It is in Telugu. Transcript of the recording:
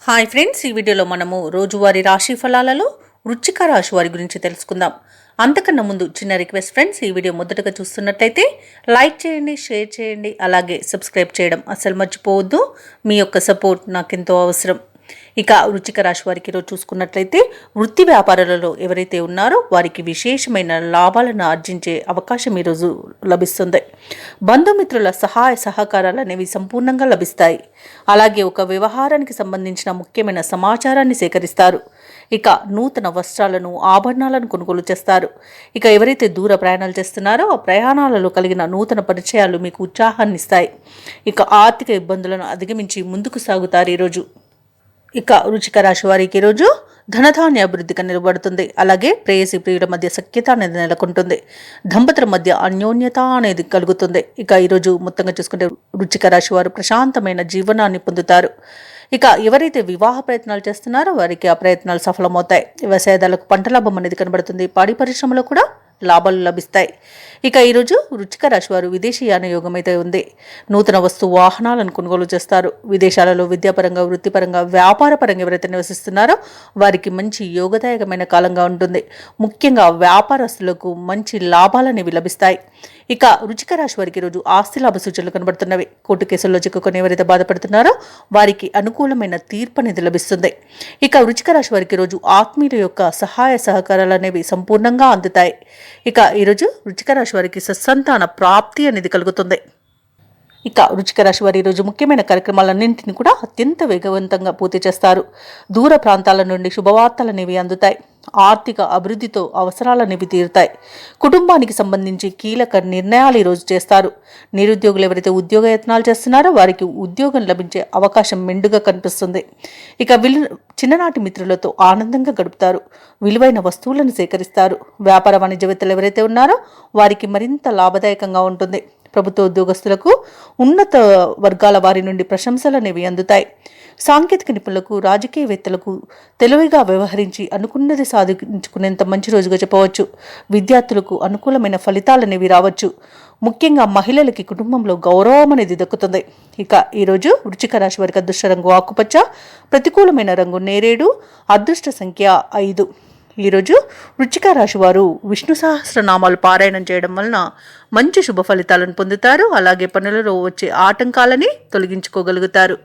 హాయ్ ఫ్రెండ్స్, ఈ వీడియోలో మనము రోజువారీ రాశి ఫలాలలో వృశ్చిక రాశి వారి గురించి తెలుసుకుందాం. అంతకన్నా ముందు చిన్న రిక్వెస్ట్ ఫ్రెండ్స్, ఈ వీడియో మొదటగా చూస్తున్నట్లయితే లైక్ చేయండి, షేర్ చేయండి, అలాగే సబ్స్క్రైబ్ చేయడం అస్సలు మర్చిపోవద్దు. మీ యొక్క సపోర్ట్ నాకెంతో అవసరం. ఇక వృశ్చిక రాశి వారికి ఈరోజు చూసుకున్నట్లయితే వృత్తి వ్యాపారాలలో ఎవరైతే ఉన్నారో వారికి విశేషమైన లాభాలను ఆర్జించే అవకాశం ఈరోజు లభిస్తుంది. బంధుమిత్రుల సహాయ సహకారాలు అనేవి సంపూర్ణంగా లభిస్తాయి. అలాగే ఒక వ్యవహారానికి సంబంధించిన ముఖ్యమైన సమాచారాన్ని సేకరిస్తారు. ఇక నూతన వస్త్రాలను, ఆభరణాలను కొనుగోలు చేస్తారు. ఇక ఎవరైతే దూర ప్రయాణాలు చేస్తున్నారో ఆ ప్రయాణాలలో కలిగిన నూతన పరిచయాలు మీకు ఉత్సాహాన్ని ఇస్తాయి. ఇక ఆర్థిక ఇబ్బందులను అధిగమించి ముందుకు సాగుతారు ఈరోజు. ఇక వృశ్చిక రాశి వారికి ఈరోజు ధనధాన్య అభివృద్ధిగా నిలబడుతుంది. అలాగే ప్రేయసి ప్రియుల మధ్య సఖ్యత అనేది నెలకొంటుంది. దంపతుల మధ్య అన్యోన్యత అనేది కలుగుతుంది. ఇక ఈరోజు మొత్తంగా చూసుకుంటే వృశ్చిక రాశి వారు ప్రశాంతమైన జీవనాన్ని పొందుతారు. ఇక ఎవరైతే వివాహ ప్రయత్నాలు చేస్తున్నారో వారికి ఆ ప్రయత్నాలు సఫలమవుతాయి. వ్యవసాయదారులకు పంట లాభం అనేది కనబడుతుంది. పాడి పరిశ్రమలో కూడా లాభాలు లభిస్తాయి. ఇక ఈరోజు వృశ్చిక రాశి వారు విదేశీయాన యోగం అయితే ఉంది. నూతన వస్తు వాహనాలను కొనుగోలు చేస్తారు. విదేశాలలో విద్యాపరంగా, వృత్తిపరంగా, వ్యాపారపరంగా ఎవరైతే నివసిస్తున్నారో వారికి మంచి యోగదాయకమైన కాలంగా ఉంటుంది. ముఖ్యంగా వ్యాపారస్తులకు మంచి లాభాలనేవి లభిస్తాయి. ఇక వృశ్చిక రాశి వారికి ఈరోజు ఆస్తి లాభ సూచనలు కనబడుతున్నవి. కోర్టు కేసుల్లో చిక్కుకొని ఎవరైతే బాధపడుతున్నారో వారికి అనుకూలమైన తీర్పు అనేది లభిస్తుంది. ఇక వృశ్చిక రాశి వారికి ఈరోజు ఆత్మీయుల యొక్క సహాయ సహకారాలు అనేవి సంపూర్ణంగా అందుతాయి. ఇక ఈరోజు వృశ్చిక రాశి వారికి సత్సంతాన ప్రాప్తి అనేది కలుగుతుంది. ఇక వృశ్చిక రాశి వారి ఈరోజు ముఖ్యమైన కార్యక్రమాలన్నింటినీ కూడా అత్యంత వేగవంతంగా పూర్తి చేస్తారు. దూర ప్రాంతాల నుండి శుభవార్తలు అనేవి అందుతాయి. ఆర్థిక అభివృద్ధితో అవసరాలనేవి తీరుతాయి. కుటుంబానికి సంబంధించి కీలక నిర్ణయాలు ఈరోజు చేస్తారు. నిరుద్యోగులు ఎవరైతే ఉద్యోగ యత్నాలు చేస్తున్నారో వారికి ఉద్యోగం లభించే అవకాశం మెండుగా కనిపిస్తుంది. ఇక చిన్ననాటి మిత్రులతో ఆనందంగా గడుపుతారు. విలువైన వస్తువులను సేకరిస్తారు. వ్యాపార వాణిజ్యవేత్తలు ఎవరైతే ఉన్నారో వారికి మరింత లాభదాయకంగా ఉంటుంది. ప్రభుత్వ ఉద్యోగస్తులకు, ఉన్నత వర్గాల వారి నుండి ప్రశంసలు అనేవి అందుతాయి. సాంకేతిక నిపుణులకు, రాజకీయవేత్తలకు తెలివిగా వ్యవహరించి అనుకున్నది సాధించుకునేంత మంచి రోజుగా చెప్పవచ్చు. విద్యార్థులకు అనుకూలమైన ఫలితాలనేవి రావచ్చు. ముఖ్యంగా మహిళలకి కుటుంబంలో గౌరవం అనేది దక్కుతుంది. ఇక ఈరోజు వృశ్చిక రాశి వారికి అదృష్ట రంగు ఆకుపచ్చ, ప్రతికూలమైన రంగు నేరేడు, అదృష్ట సంఖ్య 5. ఈరోజు వృశ్చిక రాశి వారు విష్ణు సహస్రనామాలు పారాయణం చేయడం వలన మంచి శుభ ఫలితాలను పొందుతారు. అలాగే పనులలో వచ్చే ఆటంకాలని తొలగించుకోగలుగుతారు.